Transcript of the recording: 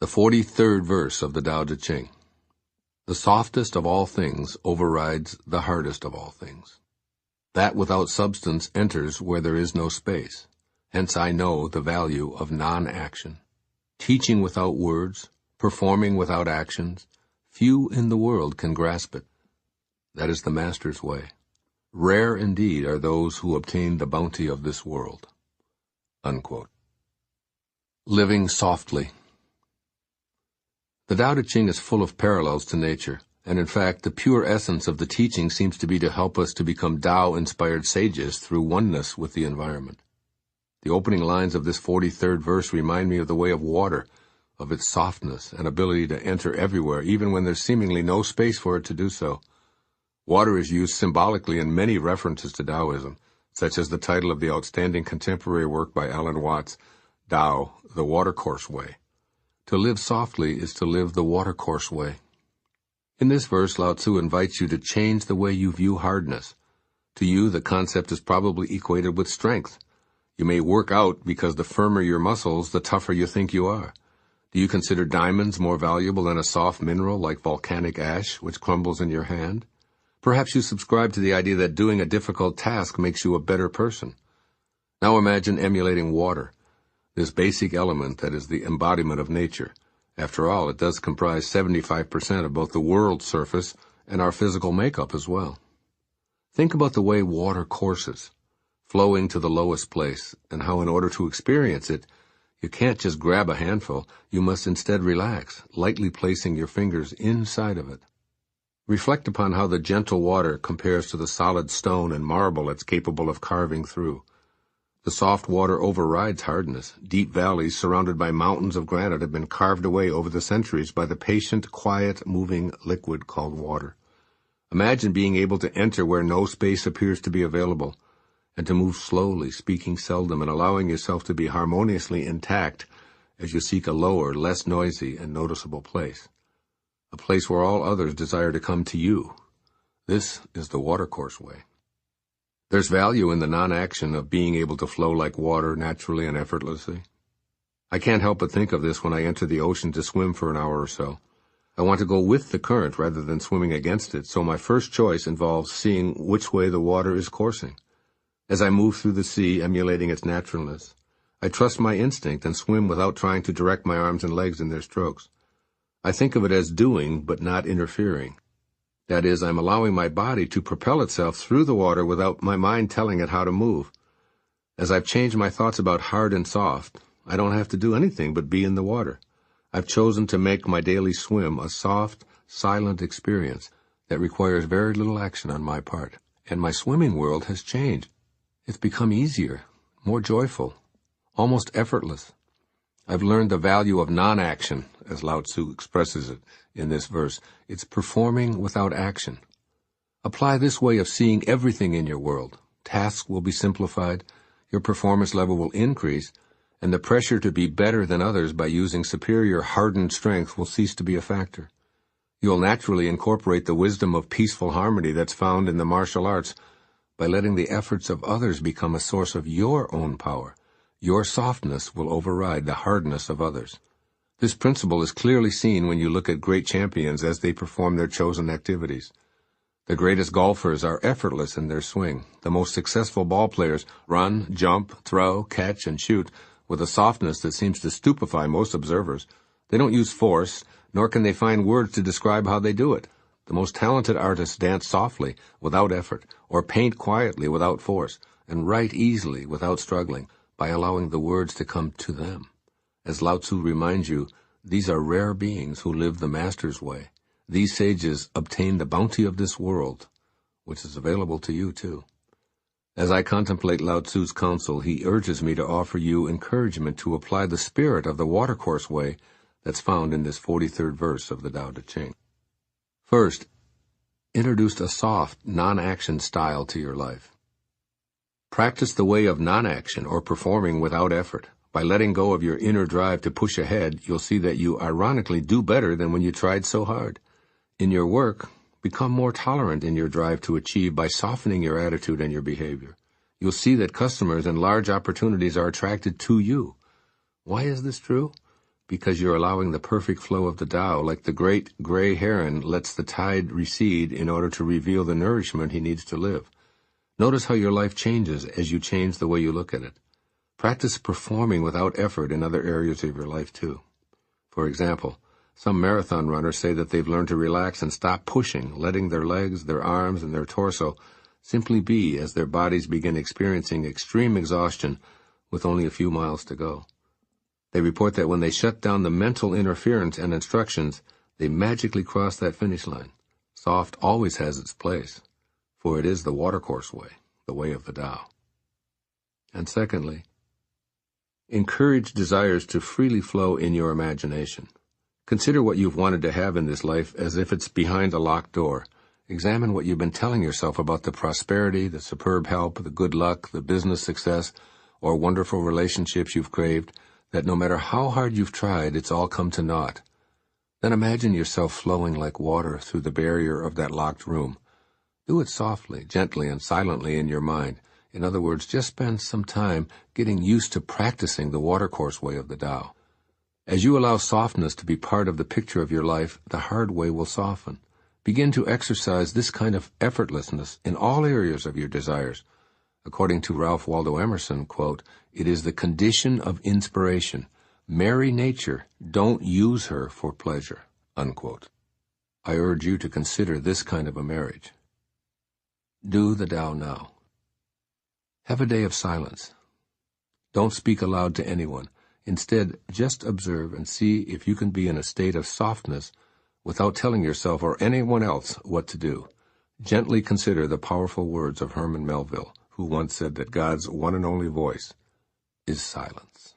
The 43rd verse of the Tao Te Ching. The softest of all things overrides the hardest of all things. That without substance enters where there is no space. Hence I know the value of non-action. Teaching without words, performing without actions, few in the world can grasp it. That is the Master's way. Rare indeed are those who obtain the bounty of this world. Unquote. Living softly. The Tao Te Ching is full of parallels to nature, and in fact the pure essence of the teaching seems to be to help us to become Tao-inspired sages through oneness with the environment. The opening lines of this 43rd verse remind me of the way of water, of its softness and ability to enter everywhere, even when there's seemingly no space for it to do so. Water is used symbolically in many references to Taoism, such as the title of the outstanding contemporary work by Alan Watts, Tao, the Watercourse Way. To live softly is to live the watercourse way. In this verse, Lao Tzu invites you to change the way you view hardness. To you, the concept is probably equated with strength. You may work out because the firmer your muscles, the tougher you think you are. Do you consider diamonds more valuable than a soft mineral like volcanic ash, which crumbles in your hand? Perhaps you subscribe to the idea that doing a difficult task makes you a better person. Now imagine emulating water, this basic element that is the embodiment of nature. After all, it does comprise 75% of both the world's surface and our physical makeup as well. Think about the way water courses, flowing to the lowest place, and how in order to experience it, you can't just grab a handful, you must instead relax, lightly placing your fingers inside of it. Reflect upon how the gentle water compares to the solid stone and marble it's capable of carving through. The soft water overrides hardness. Deep valleys surrounded by mountains of granite have been carved away over the centuries by the patient, quiet, moving liquid called water. Imagine being able to enter where no space appears to be available, and to move slowly, speaking seldom, and allowing yourself to be harmoniously intact as you seek a lower, less noisy and noticeable place. A place where all others desire to come to you. This is the watercourse way. There's value in the non-action of being able to flow like water naturally and effortlessly. I can't help but think of this when I enter the ocean to swim for an hour or so. I want to go with the current rather than swimming against it, so my first choice involves seeing which way the water is coursing. As I move through the sea, emulating its naturalness, I trust my instinct and swim without trying to direct my arms and legs in their strokes. I think of it as doing, but not interfering. That is, I'm allowing my body to propel itself through the water without my mind telling it how to move. As I've changed my thoughts about hard and soft, I don't have to do anything but be in the water. I've chosen to make my daily swim a soft, silent experience that requires very little action on my part. And my swimming world has changed. It's become easier, more joyful, almost effortless. I've learned the value of non-action, as Lao Tzu expresses it in this verse. It's performing without action. Apply this way of seeing everything in your world. Tasks will be simplified, your performance level will increase, and the pressure to be better than others by using superior hardened strength will cease to be a factor. You'll naturally incorporate the wisdom of peaceful harmony that's found in the martial arts by letting the efforts of others become a source of your own power. Your softness will override the hardness of others. This principle is clearly seen when you look at great champions as they perform their chosen activities. The greatest golfers are effortless in their swing. The most successful ball players run, jump, throw, catch, and shoot with a softness that seems to stupefy most observers. They don't use force, nor can they find words to describe how they do it. The most talented artists dance softly, without effort, or paint quietly without force, and write easily without struggling, by allowing the words to come to them. As Lao Tzu reminds you, these are rare beings who live the Master's way. These sages obtain the bounty of this world, which is available to you too. As I contemplate Lao Tzu's counsel, he urges me to offer you encouragement to apply the spirit of the watercourse way that's found in this 43rd verse of the Tao Te Ching. First, introduce a soft, non-action style to your life. Practice the way of non-action or performing without effort. By letting go of your inner drive to push ahead, you'll see that you ironically do better than when you tried so hard. In your work, become more tolerant in your drive to achieve by softening your attitude and your behavior. You'll see that customers and large opportunities are attracted to you. Why is this true? because you're allowing the perfect flow of the Tao, like the great gray heron lets the tide recede in order to reveal the nourishment he needs to live. Notice how your life changes as you change the way you look at it. Practice performing without effort in other areas of your life too. For example, some marathon runners say that they've learned to relax and stop pushing, letting their legs, their arms, and their torso simply be as their bodies begin experiencing extreme exhaustion with only a few miles to go. They report that when they shut down the mental interference and instructions, they magically cross that finish line. Soft always has its place, for it is the watercourse way, the way of the Tao. And secondly, encourage desires to freely flow in your imagination. Consider what you've wanted to have in this life as if it's behind a locked door. Examine what you've been telling yourself about the prosperity, the superb health, the good luck, the business success, or wonderful relationships you've craved, that no matter how hard you've tried, it's all come to naught. Then imagine yourself flowing like water through the barrier of that locked room. Do it softly, gently, and silently in your mind. In other words, just spend some time getting used to practicing the watercourse way of the Tao. As you allow softness to be part of the picture of your life, the hard way will soften. Begin to exercise this kind of effortlessness in all areas of your desires. According to Ralph Waldo Emerson, quote, "It is the condition of inspiration. Marry nature, don't use her for pleasure," unquote. I urge you to consider this kind of a marriage. Do the Tao now. Have a day of silence. Don't speak aloud to anyone. Instead, just observe and see if you can be in a state of softness without telling yourself or anyone else what to do. Gently consider the powerful words of Herman Melville, who once said that God's one and only voice is silence.